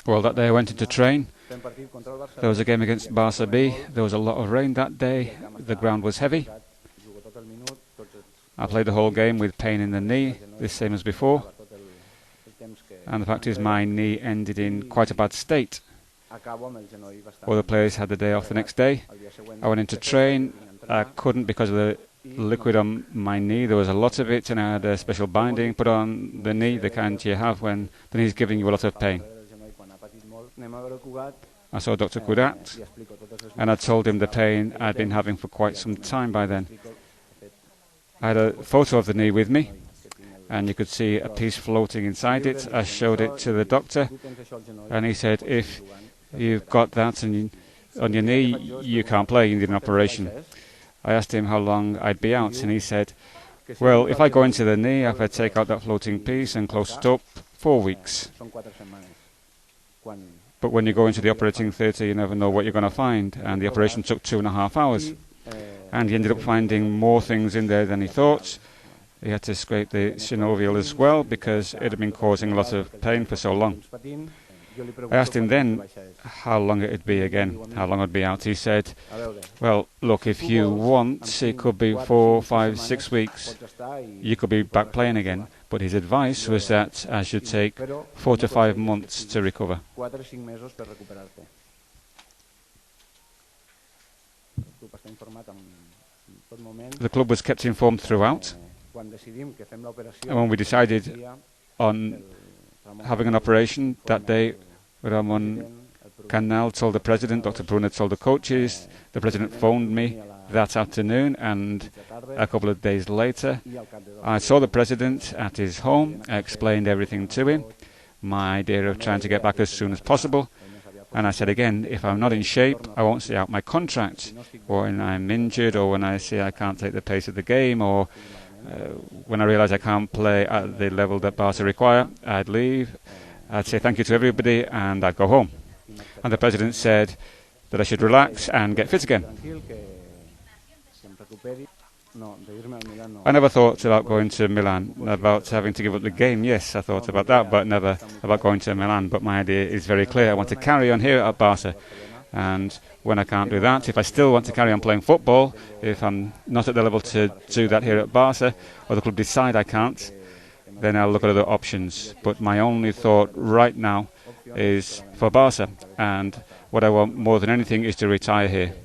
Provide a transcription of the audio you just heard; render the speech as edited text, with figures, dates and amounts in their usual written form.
Well, that day I went in to train. There was a game against Barça B. There was a lot of rain that day. The ground was heavy. I played the whole game with pain in the knee, the same as before. And the fact is, my knee ended in quite a bad state. All the players had the day off the next day. I went in to train. I couldn't because of the liquid on my knee. There was a lot of it, and I had a special binding put on the knee, the kind you have when the knee is giving you a lot of pain. I saw Dr. Kudat, and I told him the pain I'd been having for quite some time by then. I had a photo of the knee with me, and you could see a piece floating inside it. I showed it to the doctor, and he said, if you've got that on your knee, you can't play, you need an operation. I asked him how long I'd be out, and he said, well, if I go into the knee, if I take out that floating piece and close it up, 4 weeks. But when you go into the operating theatre, you never know what you're going to find, and the operation took 2.5 hours. And he ended up finding more things in there than he thought. He had to scrape the synovial as well, because it had been causing a lot of pain for so long. I asked him then how long it'd be again, how long I'd be out. He said, well, look, if you want, it could be 4, 5, 6 weeks. You could be back playing again. But his advice was that I should take 4 to 5 months to recover. The club was kept informed throughout. And when we decided on having an operation that day, Ramon Canal told the president, Dr. Brunner told the coaches, the president phoned me that afternoon, and a couple of days later I saw the president at his home. I explained everything to him, my idea of trying to get back as soon as possible, and I said again, if I'm not in shape, I won't see out my contract, or when I'm injured, or when I see I can't take the pace of the game, or when I realise I can't play at the level that Barça require, I'd leave. I'd say thank you to everybody, and I'd go home. And the president said that I should relax and get fit again. I never thought about going to Milan, about having to give up the game. Yes, I thought about that, but never about going to Milan. But my idea is very clear. I want to carry on here at Barça. And when I can't do that, if I still want to carry on playing football, if I'm not at the level to do that here at Barça, or the club decide I can't, then I'll look at other options. But my only thought right now is for Barça. And what I want more than anything is to retire here.